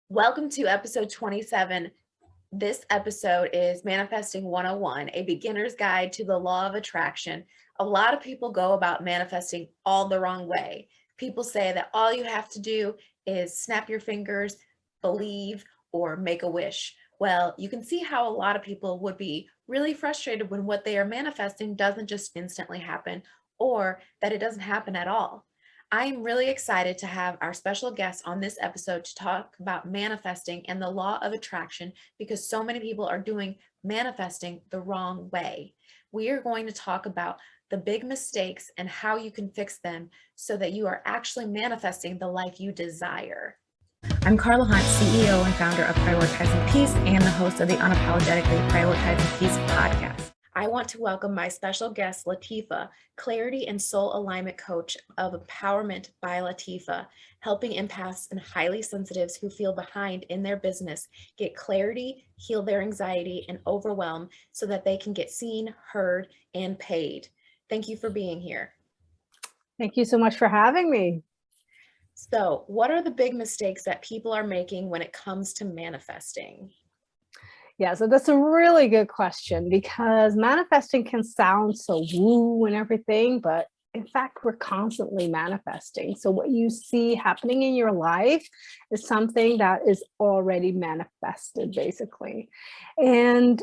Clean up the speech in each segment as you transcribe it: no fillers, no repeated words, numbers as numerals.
Welcome to episode 27. This episode is Manifesting 101, a beginner's guide to the law of attraction. A lot of people go about manifesting all the wrong way. People say that all you have to do is snap your fingers, believe, or make a wish. Well, you can see how a lot of people would be really frustrated when what they are manifesting doesn't just instantly happen, or that it doesn't happen at all. I am really excited to have our special guest on this episode to talk about manifesting and the law of attraction because so many people are doing manifesting the wrong way. We are going to talk about the big mistakes and how you can fix them so that you are actually manifesting the life you desire. I'm Carla Hunt, CEO and founder of Prioritizing Peace and the host of the Unapologetically Prioritizing Peace podcast. I want to welcome my special guest, Latifa, Clarity and Soul Alignment Coach of Empowerment by Latifa, helping empaths and highly sensitives who feel behind in their business get clarity, heal their anxiety and overwhelm so that they can get seen, heard, and paid. Thank you for being here. Thank you so much for having me. So, what are the big mistakes that people are making when it comes to manifesting? Yeah, so that's a really good question because manifesting can sound so woo and everything, but in fact, we're constantly manifesting. So what you see happening in your life is something that is already manifested, basically. And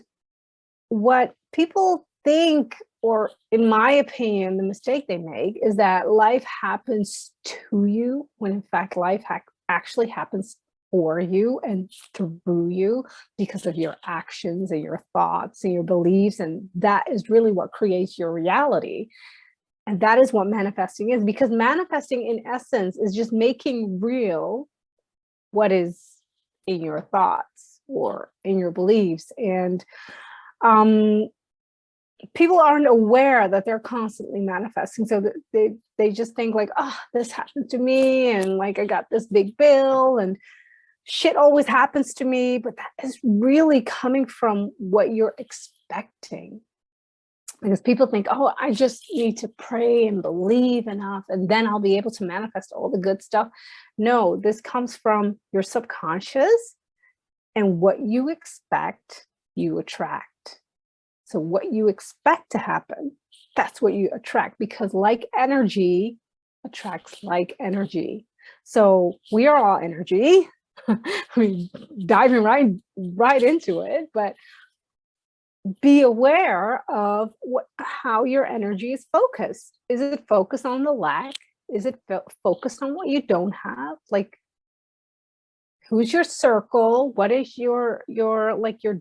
what people think, or in my opinion, the mistake they make is that life happens to you when in fact life actually happens for you and through you because of your actions and your thoughts and your beliefs. And that is really what creates your reality. And that is what manifesting is, because manifesting in essence is just making real what is in your thoughts or in your beliefs. And people aren't aware that they're constantly manifesting. So they just think like, oh, this happened to me. And like, I got this big bill and shit always happens to me, but that is really coming from what you're expecting. Because people think, oh, I just need to pray and believe enough, and then I'll be able to manifest all the good stuff. No, this comes from your subconscious, and what you expect, you attract. So what you expect to happen, that's what you attract, because like energy attracts like energy. So we are all energy. We're diving right into it, but be aware of how your energy is focused. Is it focused on the lack? Is it focused on what you don't have? Like, who's your circle? What is your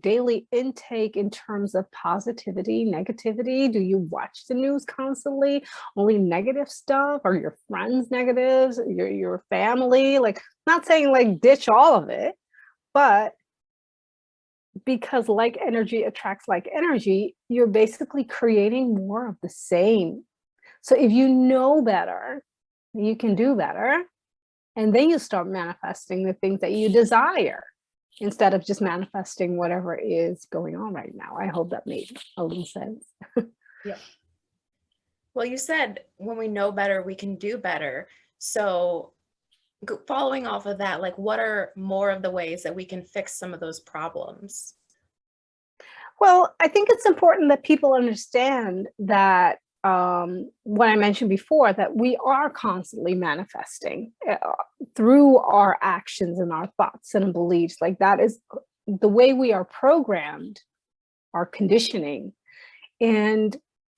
daily intake in terms of positivity, negativity? Do you watch the news constantly? Only negative stuff? Are your friends negatives? Your family? Like, not saying like ditch all of it, but because like energy attracts like energy, you're basically creating more of the same. So if you know better, you can do better. And then you start manifesting the things that you desire instead of just manifesting whatever is going on right now. I hope that made a little sense. Yeah. Well, you said when we know better, we can do better. So following off of that, like what are more of the ways that we can fix some of those problems? Well, I think it's important that people understand that what I mentioned before, that we are constantly manifesting through our actions and our thoughts and beliefs. Like that is the way we are programmed, our conditioning. And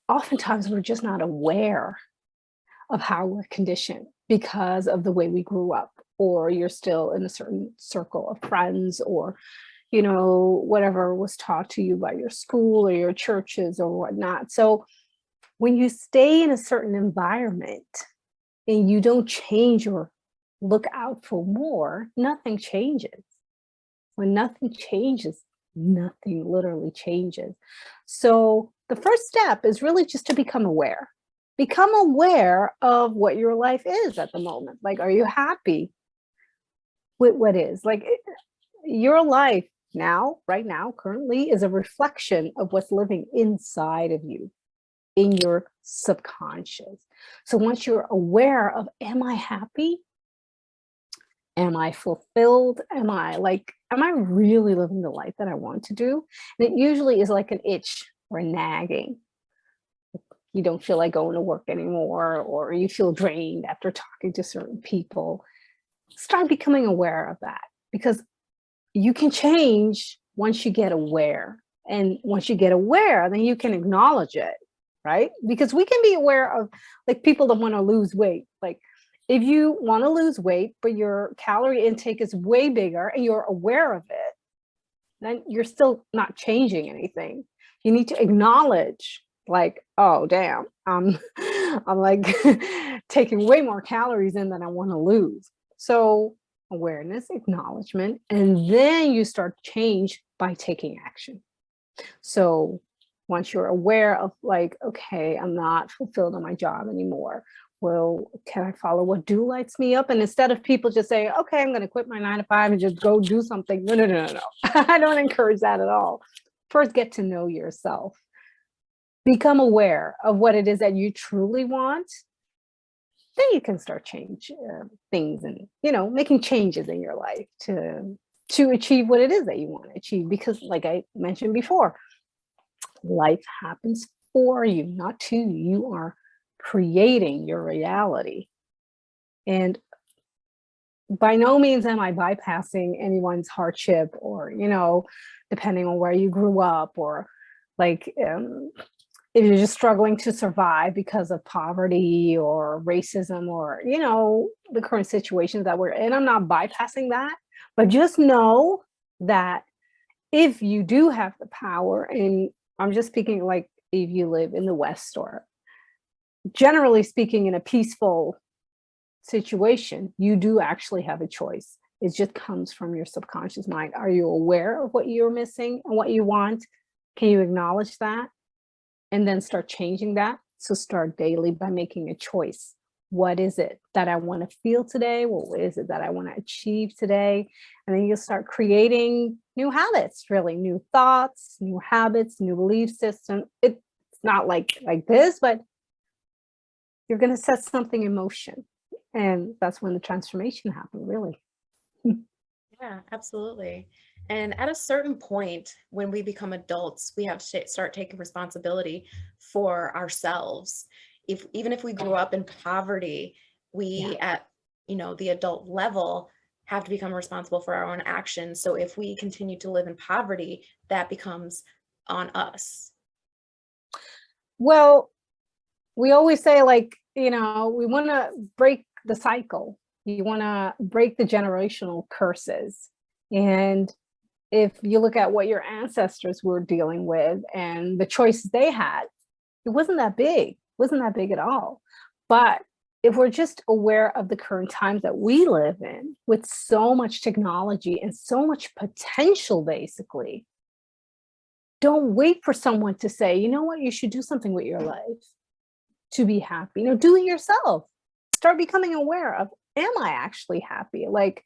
oftentimes we're just not aware of how we're conditioned because of the way we grew up, or you're still in a certain circle of friends, or you know, whatever was taught to you by your school or your churches or whatnot. So when you stay in a certain environment and you don't change or look out for more, nothing changes. When nothing changes, nothing literally changes. So the first step is really just to become aware. Become aware of what your life is at the moment. Like, are you happy with what is? Like, your life now, right now, currently, is a reflection of what's living inside of you, in your subconscious. So once you're aware of, am I happy? Am I fulfilled? Am I really living the life that I want to do? And it usually is like an itch or nagging. You don't feel like going to work anymore, or you feel drained after talking to certain people. Start becoming aware of that, because you can change once you get aware. And once you get aware, then you can acknowledge it, right? Because we can be aware of, like, people that want to lose weight. Like, if you want to lose weight, but your calorie intake is way bigger and you're aware of it, then you're still not changing anything. You need to acknowledge, like, oh, damn, I'm like taking way more calories in than I want to lose. So awareness, acknowledgement, and then you start change by taking action. So once you're aware of, like, okay, I'm not fulfilled on my job anymore. Well, can I follow what lights me up? And instead of people just saying, okay, I'm going to quit my 9 to 5 and just go do something. No. I don't encourage that at all. First, get to know yourself. Become aware of what it is that you truly want. Then you can start change things, and, making changes in your life to achieve what it is that you want to achieve. Because, like I mentioned before, life happens for you, not to you. You are creating your reality. And by no means am I bypassing anyone's hardship, or, depending on where you grew up, or like, if you're just struggling to survive because of poverty or racism, or, the current situations that we're in. I'm not bypassing that, but just know that if you do have the power, and I'm just speaking like if you live in the West, or generally speaking in a peaceful situation, you do actually have a choice. It just comes from your subconscious mind. Are you aware of what you're missing and what you want? Can you acknowledge that? And then start changing that. So start daily by making a choice. What is it that I want to feel today? What is it that I want to achieve today? And then you'll start creating new habits, really new thoughts, new habits, new belief system. It's not like this, but you're going to set something in motion. And that's when the transformation happened, really. Yeah, absolutely. And at a certain point, when we become adults, we have to start taking responsibility for ourselves. Even if we grew up in poverty, we at the adult level have to become responsible for our own actions. So if we continue to live in poverty, that becomes on us. Well, we always say, like, we want to break the cycle. You want to break the generational curses. And if you look at what your ancestors were dealing with and the choices they had, it wasn't that big. It wasn't that big at all. But if we're just aware of the current times that we live in, with so much technology and so much potential, basically, don't wait for someone to say, you know what, you should do something with your life to be happy. Do it yourself. Start becoming aware of, am I actually happy? Like,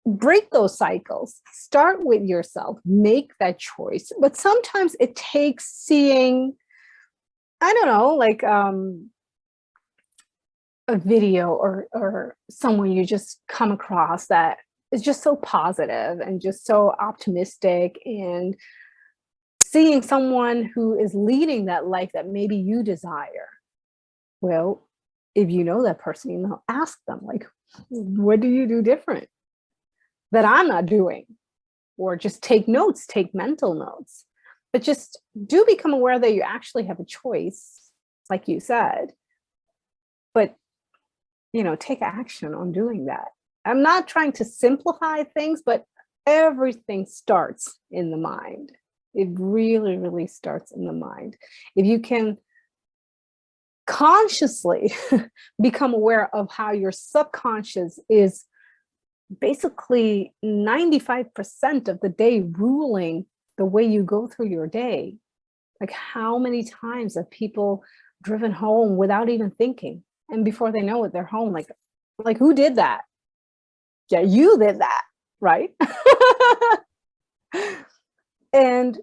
break those cycles. Start with yourself. Make that choice. But sometimes it takes seeing, I don't know, like a video or someone you just come across that is just so positive and just so optimistic, and seeing someone who is leading that life that maybe you desire. Well, if you know that person, ask them, like, what do you do different that I'm not doing? Or just take notes, take mental notes. But just do become aware that you actually have a choice, like you said. But, take action on doing that. I'm not trying to simplify things, but everything starts in the mind. It really, really starts in the mind. If you can consciously become aware of how your subconscious is basically 95% of the day ruling the way you go through your day. Like, how many times have people driven home without even thinking? And before they know it, they're home. Like who did that? Yeah, you did that, right? And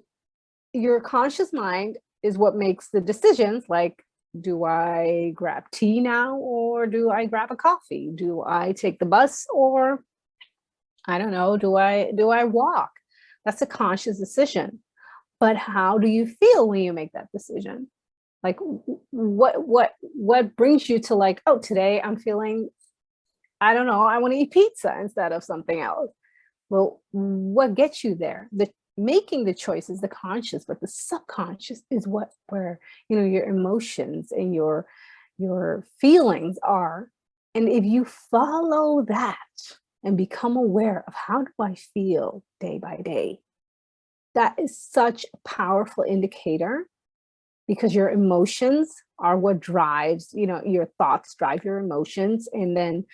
your conscious mind is what makes the decisions, like Do I grab tea now, or do I grab a coffee? Do I take the bus, or I don't know, do I walk? That's a conscious decision. But how do you feel when you make that decision? Like what brings you to like, oh, today I'm feeling, I don't know, I want to eat pizza instead of something else. Well, what gets you there? The making the choice is the conscious, but the subconscious is where your emotions and your feelings are. And if you follow that and become aware of how do I feel day by day, that is such a powerful indicator, because your emotions are what drives, your thoughts drive your emotions. And then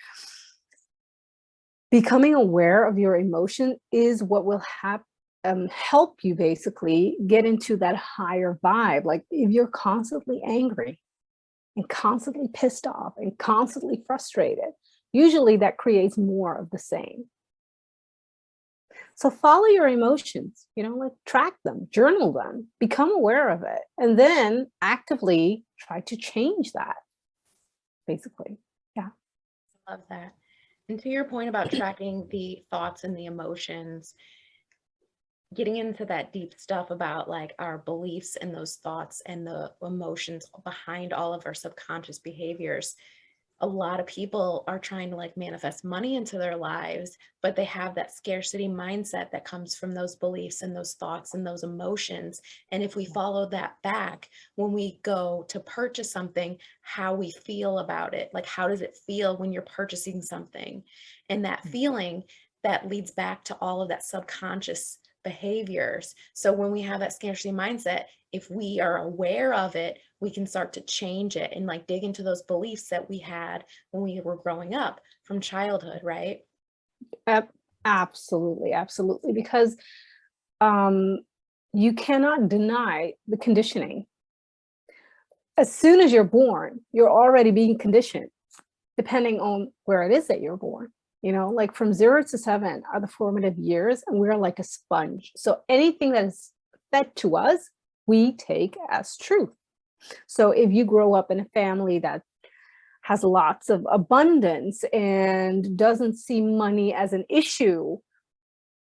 becoming aware of your emotion is what will help you basically get into that higher vibe. Like if you're constantly angry and constantly pissed off and constantly frustrated, usually that creates more of the same. So follow your emotions, like track them, journal them, become aware of it, and then actively try to change that, basically. Yeah. Love that. And to your point about tracking the thoughts and the emotions, getting into that deep stuff about like our beliefs and those thoughts and the emotions behind all of our subconscious behaviors. A lot of people are trying to like manifest money into their lives, but they have that scarcity mindset that comes from those beliefs and those thoughts and those emotions. And if we follow that back, when we go to purchase something, how we feel about it, like how does it feel when you're purchasing something? And that feeling that leads back to all of that subconscious behaviors. So when we have that scarcity mindset, if we are aware of it, we can start to change it and like dig into those beliefs that we had when we were growing up from childhood, right? Absolutely, absolutely. Because you cannot deny the conditioning. As soon as you're born, you're already being conditioned, depending on where it is that you're born. Like from 0 to 7 are the formative years, and we're like a sponge. So anything that is fed to us, we take as truth. So if you grow up in a family that has lots of abundance and doesn't see money as an issue,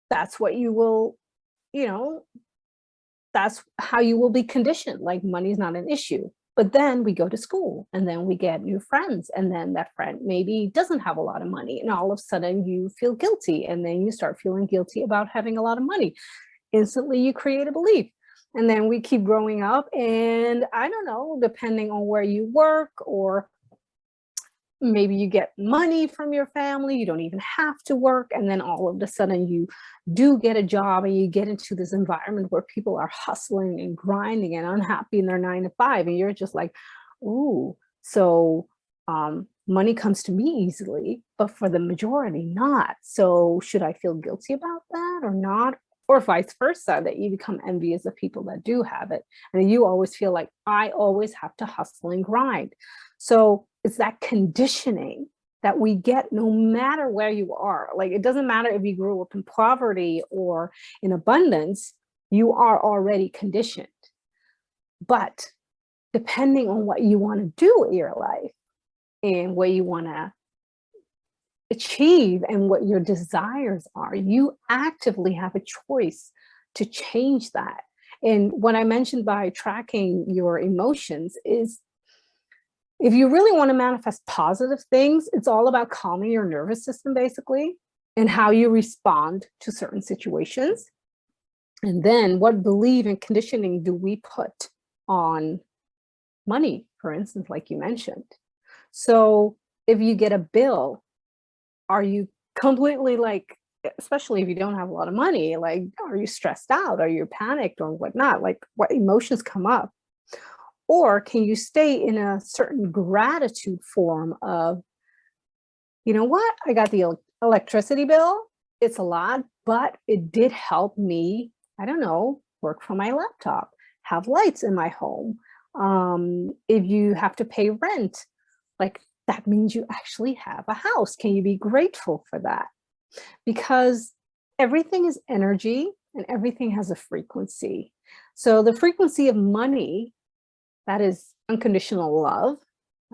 that's what you will, that's how you will be conditioned. Like money is not an issue. But then we go to school and then we get new friends. And then that friend maybe doesn't have a lot of money. And all of a sudden you feel guilty. And then you start feeling guilty about having a lot of money. Instantly you create a belief. And then we keep growing up. And I don't know, depending on where you work, or maybe you get money from your family, you don't even have to work. And then all of a sudden you do get a job and you get into this environment where people are hustling and grinding and unhappy in their 9 to 5. And you're just like, ooh, so money comes to me easily, but for the majority, not. So should I feel guilty about that or not? Or vice versa, that you become envious of people that do have it. And you always feel like, I always have to hustle and grind. So it's that conditioning that we get no matter where you are. Like, it doesn't matter if you grew up in poverty or in abundance, you are already conditioned. But depending on what you want to do in your life and what you want to achieve and what your desires are, you actively have a choice to change that. And what I mentioned by tracking your emotions is, if you really want to manifest positive things, it's all about calming your nervous system, basically, and how you respond to certain situations. And then what belief and conditioning do we put on money, for instance, like you mentioned? So if you get a bill, are you completely like, especially if you don't have a lot of money, like, are you stressed out? Are you panicked or whatnot? Like, what emotions come up? Or can you stay in a certain gratitude form of, you know what, I got the electricity bill. It's a lot, but it did help me, I don't know, work from my laptop, have lights in my home. If you have to pay rent, like, that means you actually have a house. Can you be grateful for that? Because everything is energy and everything has a frequency. So the frequency of money, that is unconditional love.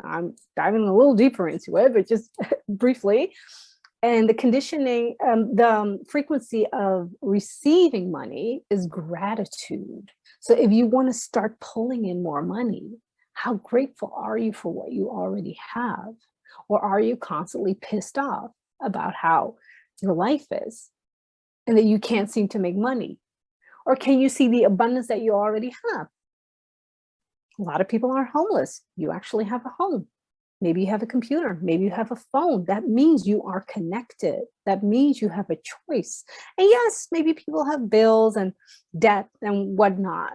I'm diving a little deeper into it, but just briefly. And the conditioning, the frequency of receiving money is gratitude. So if you want to start pulling in more money, how grateful are you for what you already have? Or are you constantly pissed off about how your life is and that you can't seem to make money? Or can you see the abundance that you already have? A lot of people are homeless. You actually have a home. Maybe you have a computer. Maybe you have a phone. That means you are connected. That means you have a choice. And yes, maybe people have bills and debt and whatnot.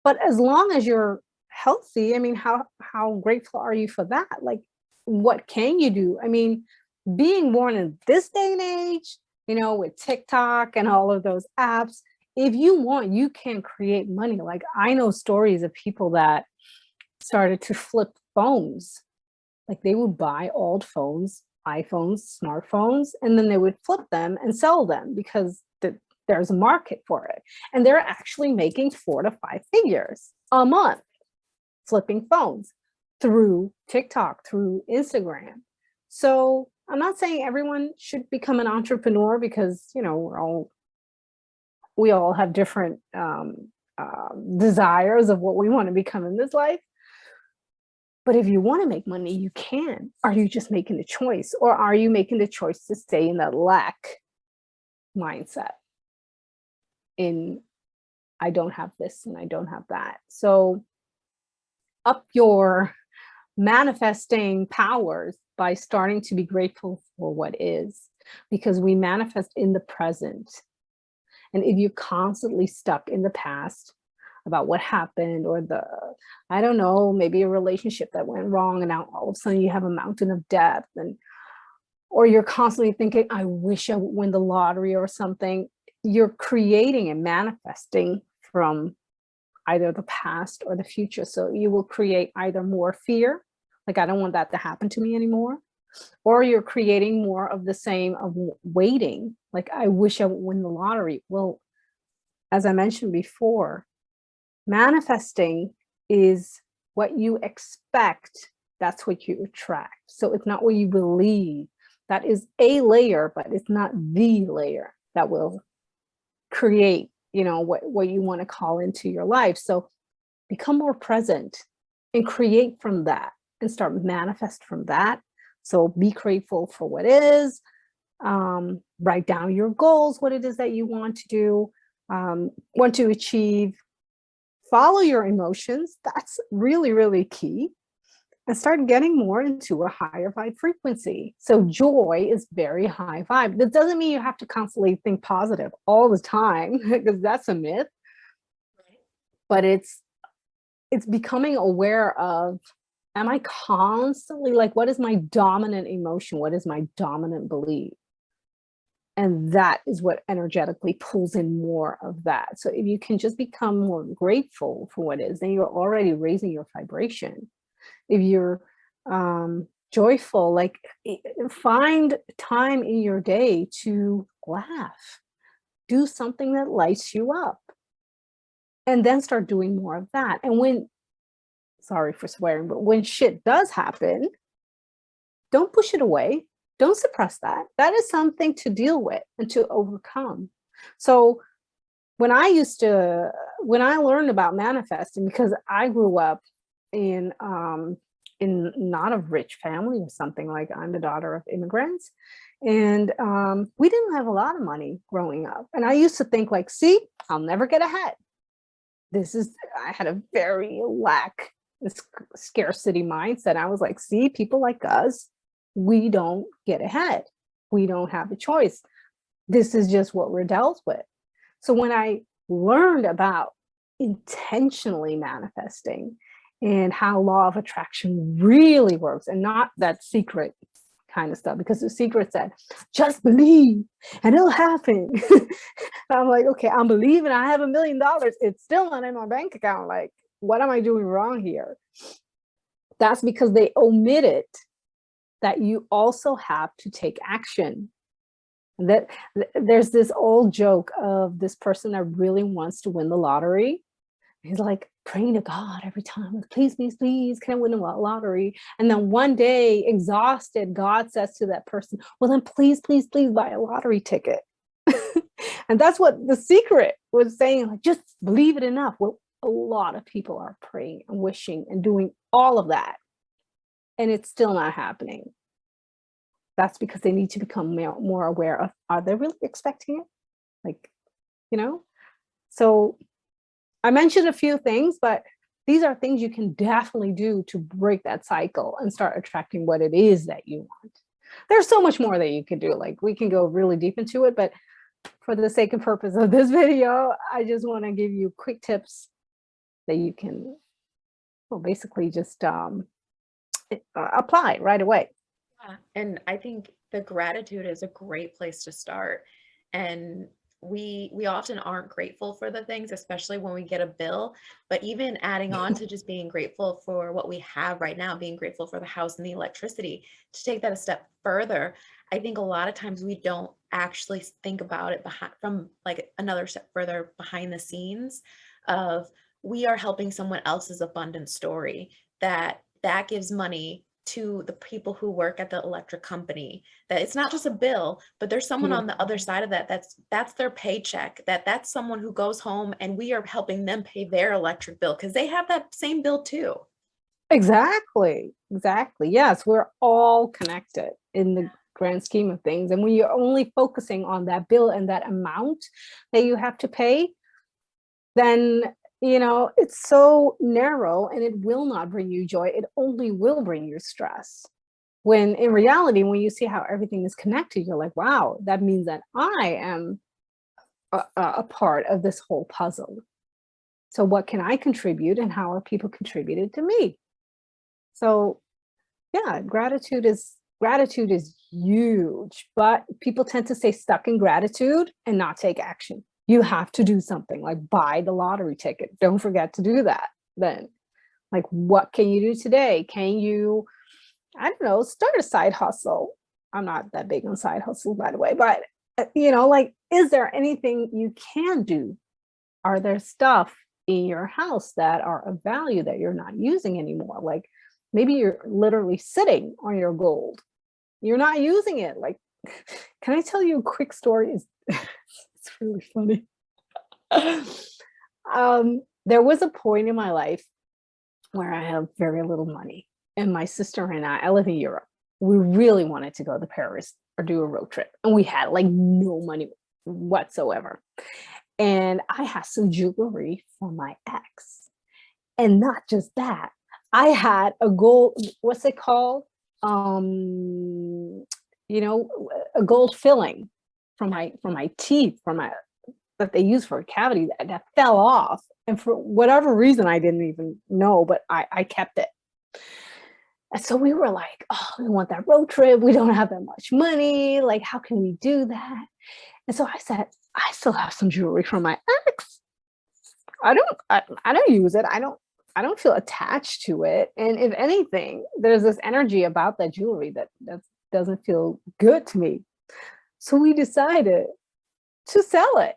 But as long as you're healthy, I mean, how grateful are you for that? Like, what can you do? I mean, being born in this day and age, with TikTok and all of those apps, if you want, you can create money. Like, I know stories of people that started to flip phones. Like, they would buy old phones, iPhones, smartphones, and then they would flip them and sell them because there's a market for it. And they're actually making 4 to 5 figures a month flipping phones through TikTok, through Instagram. So I'm not saying everyone should become an entrepreneur because, we all have different desires of what we want to become in this life. But if you want to make money, you can. Are you just making the choice? Or are you making the choice to stay in that lack mindset? I don't have this and I don't have that. So up your manifesting powers by starting to be grateful for what is, because we manifest in the present. And if you're constantly stuck in the past about what happened, or I don't know, maybe a relationship that went wrong, and now all of a sudden you have a mountain of debt, or you're constantly thinking, I wish I would win the lottery or something, you're creating and manifesting from either the past or the future. So you will create either more fear, like I don't want that to happen to me anymore, or you're creating more of the same of waiting, like I wish I would win the lottery. Well, as I mentioned before, manifesting is what you expect, that's what you attract. So it's not what you believe. That is a layer, but it's not the layer that will create, what you want to call into your life. So become more present and create from that and start manifest from that. So be grateful for what is, write down your goals, what it is that you want to do, want to achieve, follow your emotions. That's really, really key. And start getting more into a higher vibe frequency. So joy is very high vibe. That doesn't mean you have to constantly think positive all the time, because that's a myth. But it's becoming aware of, am I constantly like, what is my dominant emotion? What is my dominant belief? And that is what energetically pulls in more of that. So if you can just become more grateful for what is, then you're already raising your vibration. If you're joyful, like find time in your day to laugh, do something that lights you up, and then start doing more of that. And sorry for swearing, but when shit does happen, don't push it away. Don't suppress that. That is something to deal with and to overcome. So when I learned about manifesting, because I grew up in not a rich family or something, like I'm the daughter of immigrants, and we didn't have a lot of money growing up. And I used to think like, see, I'll never get ahead. I had a very scarcity mindset. I was like, see, people like us, we don't get ahead. We don't have a choice. This is just what we're dealt with. So when I learned about intentionally manifesting and how law of attraction really works, and not that secret kind of stuff, because the secret said, just believe and it'll happen. I'm like, okay, I'm believing I have $1 million. It's still not in my bank account. Like, what am I doing wrong here? That's because they omitted that you also have to take action. That there's this old joke of this person that really wants to win the lottery. He's like praying to God every time, like, please, please, please, can I win the lottery? And then one day, exhausted, God says to that person, well, then please, please, please buy a lottery ticket. And that's what The Secret was saying, like, just believe it enough. Well, a lot of people are praying and wishing and doing all of that, and it's still not happening. That's because they need to become more aware of, are they really expecting it? Like, you know? So I mentioned a few things, but these are things you can definitely do to break that cycle and start attracting what it is that you want. There's so much more that you can do. Like, we can go really deep into it, but for the sake and purpose of this video, I just want to give you quick tips that you can, well, basically just apply right away. Yeah. And I think the gratitude is a great place to start. And we often aren't grateful for the things, especially when we get a bill, but even adding on to just being grateful for what we have right now, being grateful for the house and the electricity, to take that a step further. I think a lot of times we don't actually think about it from like another step further behind the scenes of, we are helping someone else's abundant story, that gives money to the people who work at the electric company, that it's not just a bill, but there's someone on the other side of that, that's their paycheck, that's someone who goes home, and we are helping them pay their electric bill because they have that same bill too. Exactly. Yes, we're all connected in the grand scheme of things. And when you're only focusing on that bill and that amount that you have to pay, then it's so narrow and it will not bring you joy. It only will bring you stress. When in reality, when you see how everything is connected, you're like, wow, that means that I am a part of this whole puzzle. So what can I contribute, and how are people contributed to me? So yeah, gratitude is huge, but people tend to stay stuck in gratitude and not take action. You have to do something, like buy the lottery ticket. Don't forget to do that. Then, like, what can you do today? Can you, I don't know, start a side hustle? I'm not that big on side hustle, by the way, but like, is there anything you can do? Are there stuff in your house that are of value that you're not using anymore? Like, maybe you're literally sitting on your gold. You're not using it. Like, can I tell you a quick story? It's really funny. There was a point in my life where I had very little money, and my sister and I live in Europe. We really wanted to go to Paris or do a road trip, and we had like no money whatsoever. And I had some jewelry from my ex, and not just that, I had a gold, what's it called? A gold filling from my teeth, that they use for a cavity that fell off. And for whatever reason, I didn't even know, but I kept it. And so we were like, oh, we want that road trip. We don't have that much money. Like, how can we do that? And so I said, I still have some jewelry from my ex. I don't use it. I don't feel attached to it. And if anything, there's this energy about that jewelry that doesn't feel good to me. So we decided to sell it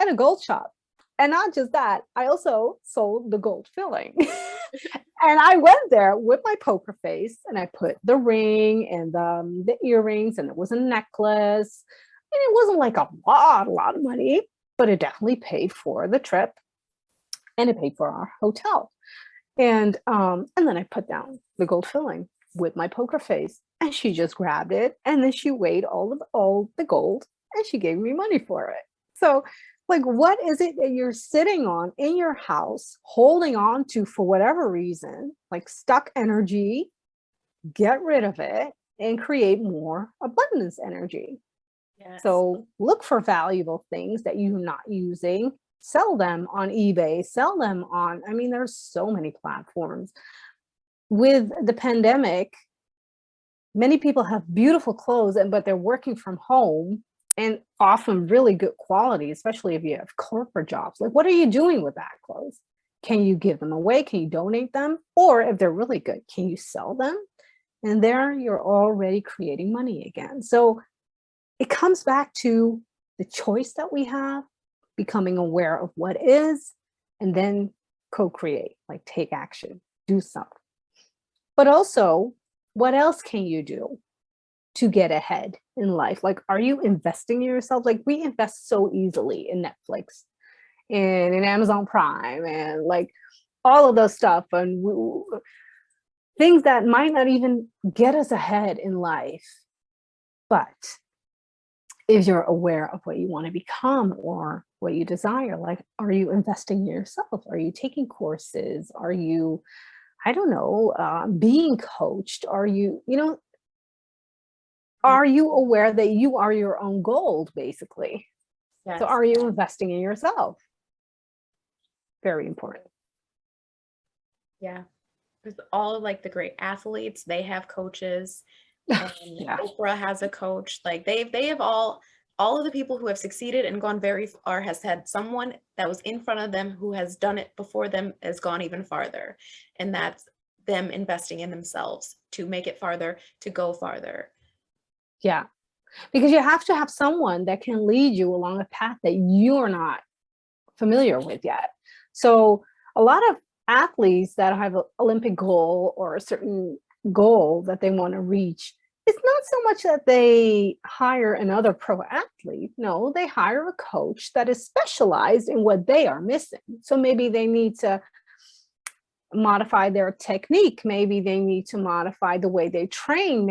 at a gold shop. And not just that, I also sold the gold filling. And I went there with my poker face, and I put the ring and the earrings, and it was a necklace. And it wasn't like a lot of money, but it definitely paid for the trip, and it paid for our hotel. And then I put down the gold filling with my poker face, and she just grabbed it, and then she weighed all the gold, and she gave me money for it. So, like, what is it that you're sitting on in your house, holding on to for whatever reason, like stuck energy? Get rid of it and create more abundance energy. Yes. So look for valuable things that you're not using, sell them on eBay, sell them on, there's so many platforms. With the pandemic, many people have beautiful clothes, but they're working from home, and often really good quality, especially if you have corporate jobs. Like, what are you doing with that clothes? Can you give them away? Can you donate them? Or if they're really good, can you sell them? And there you're already creating money again. So it comes back to the choice that we have, becoming aware of what is, and then co-create, like take action, do something. But also, what else can you do to get ahead in life? Like, are you investing in yourself? Like, we invest so easily in Netflix and in Amazon Prime and like all of those stuff, and things that might not even get us ahead in life. But if you're aware of what you want to become or what you desire, like, are you investing in yourself? Are you taking courses? Are you, I don't know, being coached? Are you, are you aware that you are your own gold, basically? Yes. So are you investing in yourself? Very important. Yeah. Because all of like the great athletes, they have coaches, and Yeah. Oprah has a coach. Like they have all of the people who have succeeded and gone very far has had someone that was in front of them who has done it before them, has gone even farther. And that's them investing in themselves to make it farther, to go farther. Yeah. Because you have to have someone that can lead you along a path that you're not familiar with yet. So a lot of athletes that have an Olympic goal or a certain goal that they want to reach, it's not so much that they hire another pro athlete. No, they hire a coach that is specialized in what they are missing. So maybe they need to modify their technique. Maybe they need to modify the way they train.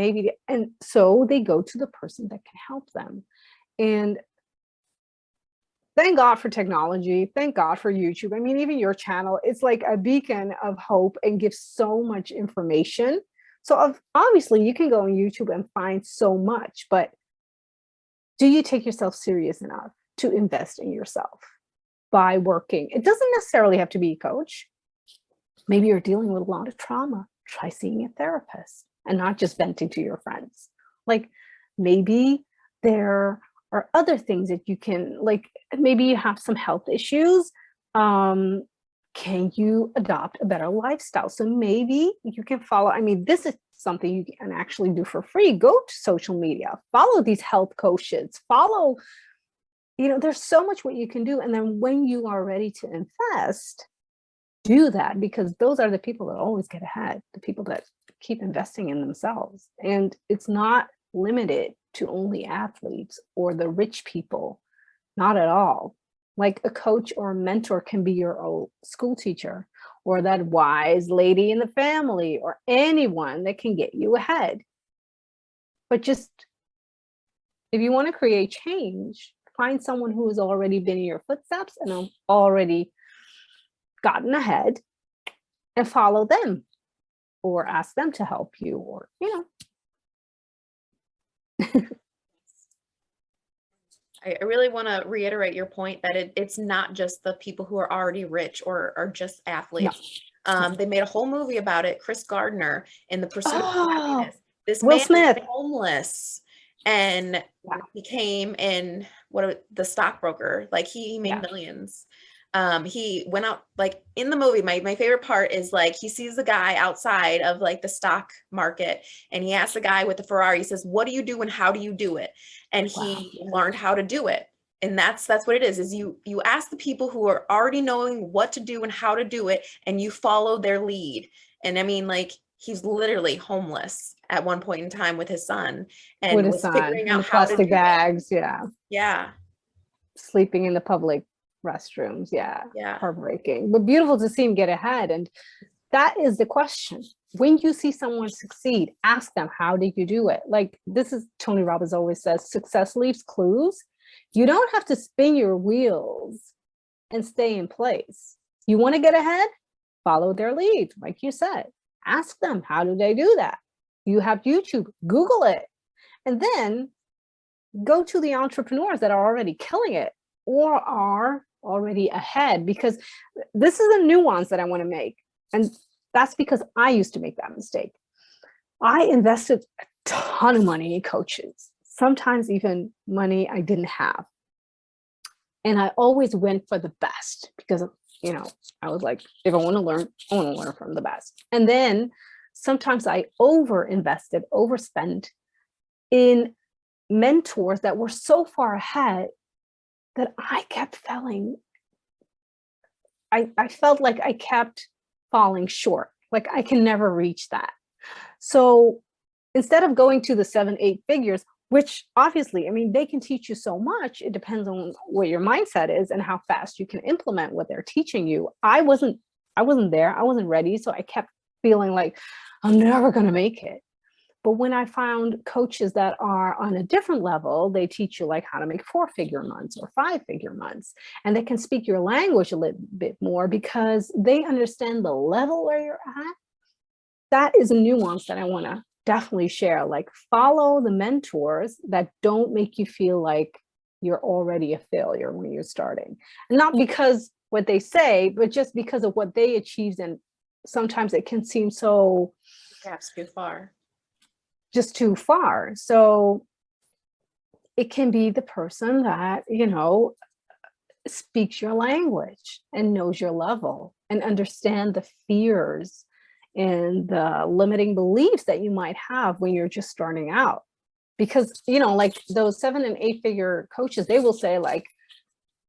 And so they go to the person that can help them. And thank God for technology. Thank God for YouTube. I mean, even your channel, it's like a beacon of hope and gives so much information. So obviously you can go on YouTube and find so much, but do you take yourself serious enough to invest in yourself by working? It doesn't necessarily have to be a coach. Maybe you're dealing with a lot of trauma. Try seeing a therapist and not just venting to your friends. Like maybe there are other things that you can, like maybe you have some health issues. Can you adopt a better lifestyle? So maybe you can follow, I mean, this is something you can actually do for free. Go to social media, follow these health coaches, follow, there's so much what you can do. And then when you are ready to invest, do that, because those are the people that always get ahead, the people that keep investing in themselves. And it's not limited to only athletes or the rich people, not at all. Like a coach or a mentor can be your old school teacher or that wise lady in the family or anyone that can get you ahead. But just, if you want to create change, find someone who has already been in your footsteps and already gotten ahead and follow them or ask them to help you, or I really want to reiterate your point that it's not just the people who are already rich or are just athletes. No. They made a whole movie about it, Chris Gardner, in The Pursuit of Happiness. This Will man Smith. was homeless and became the stockbroker. Like he made millions. He went out, like in the movie, my favorite part is like he sees the guy outside of like the stock market and he asks the guy with the Ferrari, he says, what do you do and how do you do it? And he learned how to do it. And that's what it is you ask the people who are already knowing what to do and how to do it, and you follow their lead. And I mean, like, he's literally homeless at one point in time with his son and was figuring out how to do bags. Yeah. Sleeping in the public restrooms. Yeah. Yeah. Heartbreaking, but beautiful to see him get ahead. And that is the question. When you see someone succeed, ask them, how did you do it? Like, this is Tony Robbins always says, success leaves clues. You don't have to spin your wheels and stay in place. You want to get ahead? Follow their lead. Like you said, ask them, how do they do that? You have YouTube, Google it, and then go to the entrepreneurs that are already killing it or are already ahead, because this is a nuance that I want to make. And that's because I used to make that mistake. I invested a ton of money in coaches, sometimes even money I didn't have. And I always went for the best because, I was like, if I want to learn, I want to learn from the best. And then sometimes I overspent in mentors that were so far ahead that I kept failing I felt like I kept falling short. Like I can never reach that. So instead of going to the 7, 8 figures, which obviously, I mean, they can teach you so much. It depends on what your mindset is and how fast you can implement what they're teaching you. I wasn't there. I wasn't ready. So I kept feeling like I'm never going to make it. But when I found coaches that are on a different level, they teach you like how to make 4-figure months or 5-figure months, and they can speak your language a little bit more because they understand the level where you're at. That is a nuance that I want to definitely share. Like, follow the mentors that don't make you feel like you're already a failure when you're starting. And not because what they say, but just because of what they achieved. And sometimes it can seem so Perhaps too far. Just too far. So it can be the person that, you know, speaks your language and knows your level and understand the fears and the limiting beliefs that you might have when you're just starting out. Because, you know, like those 7 and 8 figure coaches, they will say like,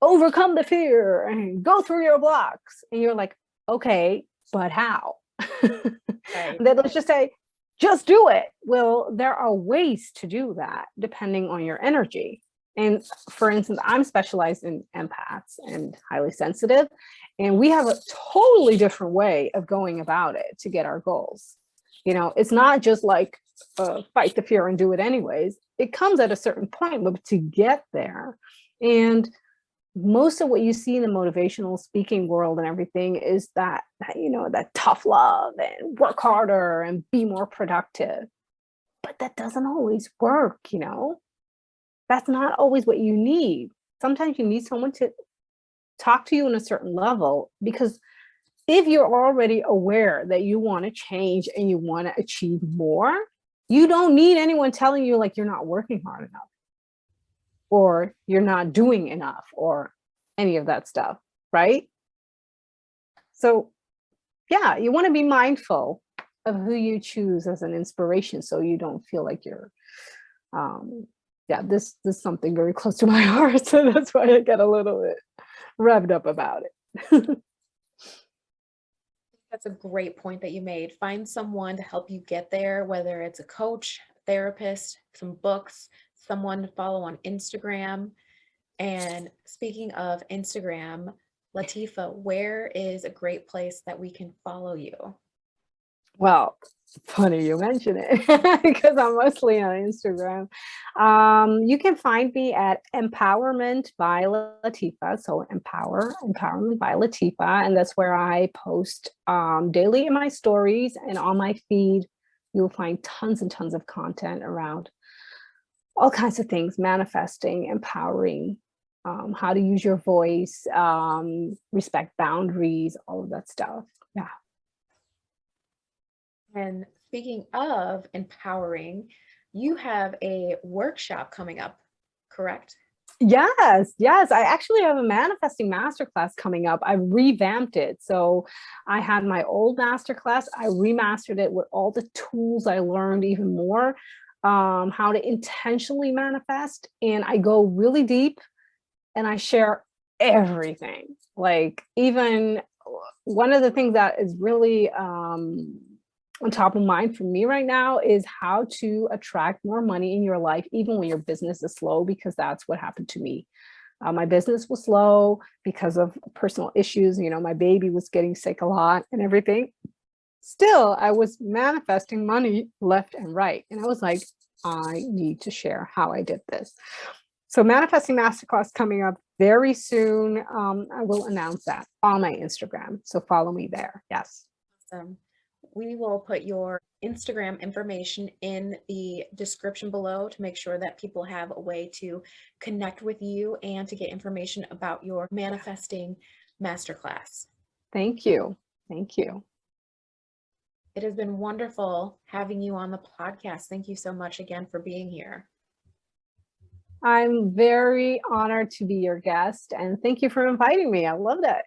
overcome the fear and go through your blocks. And you're like, okay, but how? Right. Then let's just say, just do it. Well, there are ways to do that depending on your energy. And for instance, I'm specialized in empaths and highly sensitive, and we have a totally different way of going about it to get our goals. You know, it's not just like fight the fear and do it anyways. It comes at a certain point, but to get there. And most of what you see in the motivational speaking world and everything is that, you know, that tough love and work harder and be more productive. But that doesn't always work, you know? That's not always what you need. Sometimes you need someone to talk to you on a certain level, because if you're already aware that you want to change and you want to achieve more, you don't need anyone telling you like you're not working hard enough, or you're not doing enough, or any of that stuff, right? So yeah, you want to be mindful of who you choose as an inspiration so you don't feel like you're yeah, this is something very close to my heart, so that's why I get a little bit revved up about it. That's a great point that you made. Find someone to help you get there, whether it's a coach, therapist, some books, someone to follow on Instagram. And speaking of Instagram, Latifa, where is a great place that we can follow you? Well, funny you mention it because I'm mostly on Instagram. You can find me at Empowerment by Latifa. So Empowerment by Latifa. And that's where I post daily in my stories, and on my feed, you'll find tons and tons of content around all kinds of things: manifesting, empowering, how to use your voice, respect boundaries, all of that stuff. Yeah. And speaking of empowering, you have a workshop coming up, correct? Yes. I actually have a manifesting masterclass coming up. I revamped it. So I had my old masterclass. I remastered it with all the tools I learned, even more, how to intentionally manifest. And I go really deep and I share everything. Like, even one of the things that is really on top of mind for me right now is how to attract more money in your life, even when your business is slow, because that's what happened to me. My business was slow because of personal issues. You know, my baby was getting sick a lot and everything. Still, I was manifesting money left and right. And I was like, I need to share how I did this. So Manifesting Masterclass coming up very soon. I will announce that on my Instagram. So follow me there. Yes. Awesome. We will put your Instagram information in the description below to make sure that people have a way to connect with you and to get information about your manifesting masterclass. Thank you. Thank you. It has been wonderful having you on the podcast. Thank you so much again for being here. I'm very honored to be your guest, and thank you for inviting me. I loved it.